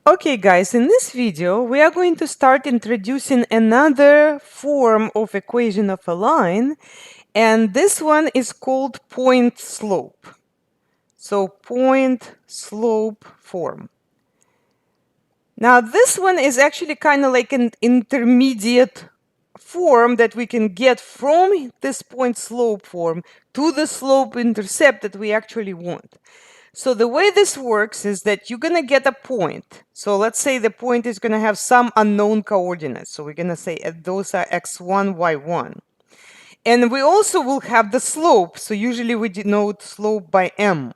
Okay guys, in this video we are going to start introducing another form of equation of a line, and this one is called point slope. So point slope form. Now this one is actually kind of like an intermediate form that we can get from this point slope form to the slope intercept that we actually want. So the way this works is that you're going to get a point. So let's say the point is going to have some unknown coordinates. So we're going to say those are x1, y1. And we also will have the slope. So usually we denote slope by m.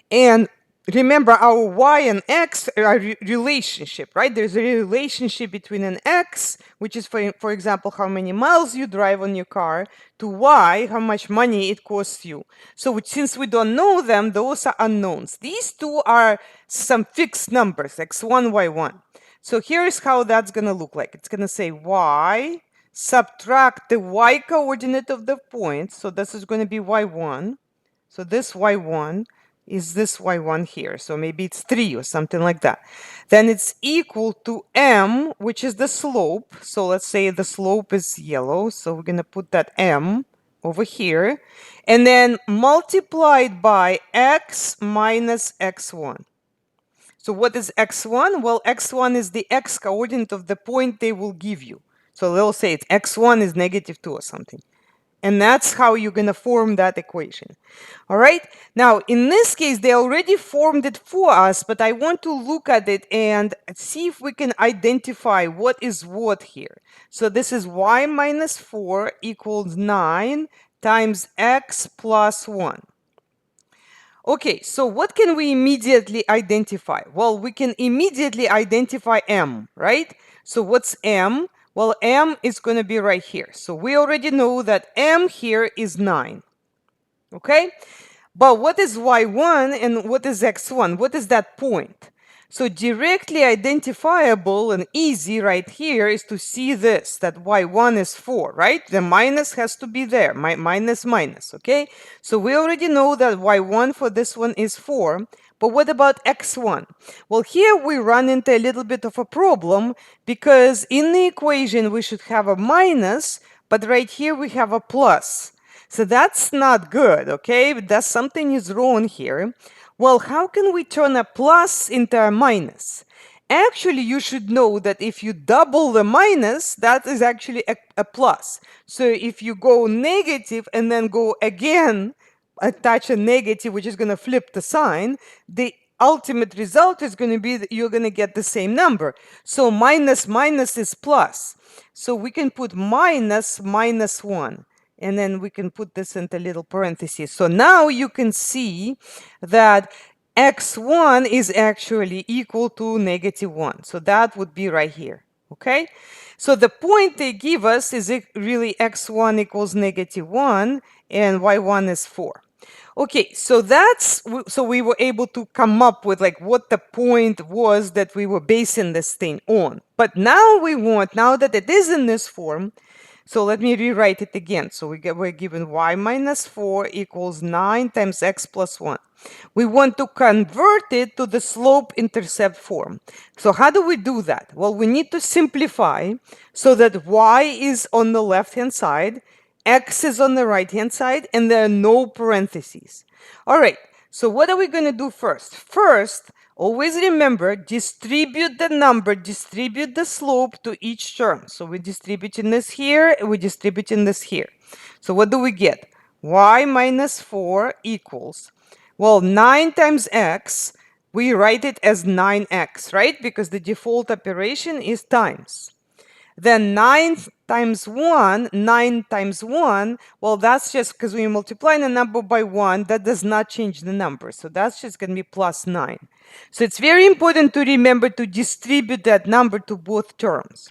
And remember, our y and x are a relationship, right? There's a relationship between an x, which is, for example, how many miles you drive on your car, to y, how much money it costs you. So since we don't know them, those are unknowns. These two are some fixed numbers, x1, y1. So here's how that's going to look like. It's going to say y, subtract the y coordinate of the point. So this is going to be y1. So this y1 is this y1 here. So maybe it's 3 or something like that. Then it's equal to m, which is the slope. So let's say the slope is yellow. So we're going to put that m over here. And then multiplied by x minus x1. So what is x1? Well, x1 is the x coordinate of the point they will give you. So they'll say it's x1 is -2 or something. And that's how you're going to form that equation. All right. Now, in this case, they already formed it for us, but I want to look at it and see if we can identify what is what here. So this is y minus 4 equals 9 times x plus 1. Okay, so what can we immediately identify? Well, we can immediately identify m, right? So what's m? Well, m is going to be right here. So we already know that m here is 9. Okay? But what is y1 and what is x1? What is that point? So directly identifiable and easy right here is to see this, that y1 is 4, right? The minus has to be there, minus, okay? So we already know that y1 for this one is 4. But what about x1? Well, here we run into a little bit of a problem because in the equation we should have a minus, but right here we have a plus. So that's not good, okay? That's something is wrong here. Well, how can we turn a plus into a minus? Actually, you should know that if you double the minus, that is actually a plus. So if you go negative and then go again, attach a negative, which is going to flip the sign, the ultimate result is going to be that you're going to get the same number. So minus minus is plus. So we can put minus 1. And then we can put this into little parentheses. So now you can see that x1 is actually equal to -1. So that would be right here. Okay? So the point they give us is really x1 equals -1 and y1 is 4. Okay, so we were able to come up with like what the point was that we were basing this thing on. But now now that it is in this form, so let me rewrite it again. So we're given y minus 4 equals 9 times x plus 1. We want to convert it to the slope-intercept form. So how do we do that? Well, we need to simplify so that y is on the left-hand side, x is on the right-hand side, and there are no parentheses. All right, so what are we going to do first? First, always remember, distribute the number, distribute the slope to each term. So we're distributing this here, we're distributing this here. So what do we get? Y minus 4 equals, well, 9 times x, we write it as 9x, right? Because the default operation is times. Then 9 times 1, 9 times 1, well, that's just because we multiply the number by 1, that does not change the number. So that's just going to be plus 9. So it's very important to remember to distribute that number to both terms.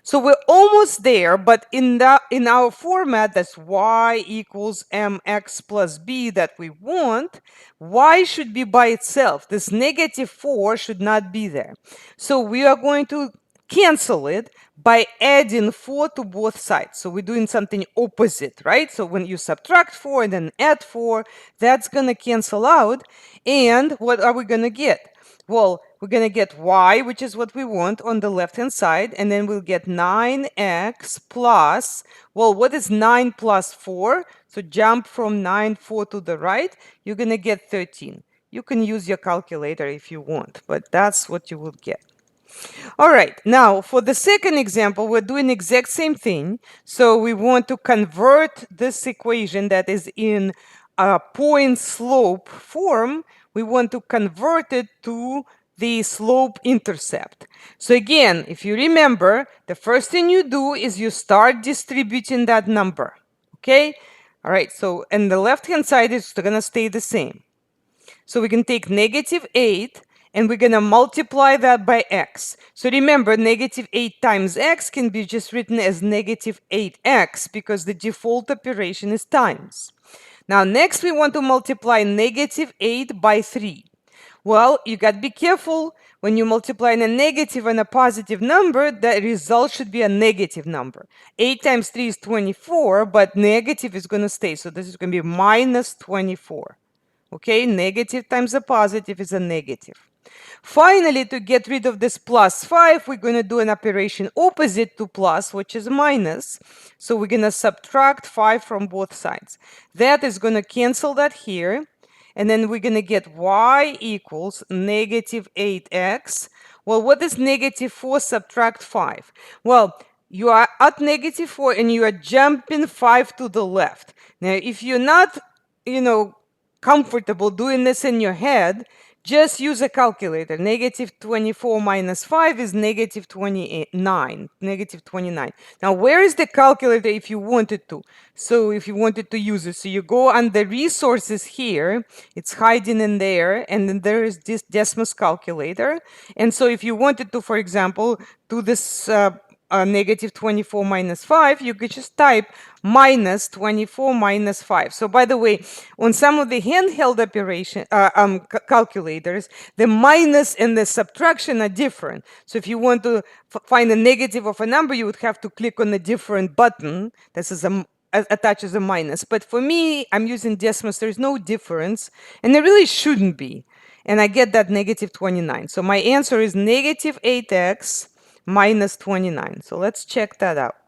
So we're almost there, but in our format, that's y equals mx plus b that we want, y should be by itself. This -4 should not be there. So we are going to cancel it by adding 4 to both sides. So we're doing something opposite, right? So when you subtract 4 and then add 4, that's going to cancel out. And what are we going to get? Well, we're going to get y, which is what we want, on the left-hand side, and then we'll get 9x plus, well, what is 9 plus 4? So jump from 9, 4 to the right, you're going to get 13. You can use your calculator if you want, but that's what you will get. All right, now for the second example, we're doing the exact same thing. So we want to convert this equation that is in a point slope form, we want to convert it to the slope intercept. So again, if you remember, the first thing you do is you start distributing that number. Okay? All right, so and the left-hand side is going to stay the same. So we can take negative 8 and we're going to multiply that by x. So remember, negative 8 times x can be just written as negative 8x because the default operation is times. Now, next we want to multiply negative 8 by 3. Well, you got to be careful. When you multiply a negative and a positive number, the result should be a negative number. 8 times 3 is 24, but negative is going to stay. So this is going to be minus 24. Okay, negative times a positive is a negative. Finally, to get rid of this plus 5, we're going to do an operation opposite to plus, which is minus. So we're going to subtract 5 from both sides. That is going to cancel that here. And then we're going to get y equals negative 8x. Well, what is negative 4 subtract 5? Well, you are at negative 4 and you are jumping 5 to the left. Now, if you're not, comfortable doing this in your head, just use a calculator. Negative 24 minus 5 is negative 29. Negative 29. Now, where is the calculator if you wanted to? So if you wanted to use it, so you go on the resources here. It's hiding in there. And then there is this Desmos calculator. And so if you wanted to, for example, do this negative 24 minus 5, you could just type minus 24 minus 5. So by the way, on some of the handheld calculators, the minus and the subtraction are different. So if you want to find a negative of a number, you would have to click on a different button. This is attaches a minus. But for me, I'm using Desmos. There's no difference, and there really shouldn't be. And I get that negative 29. So my answer is negative 8x minus 29. So let's check that out.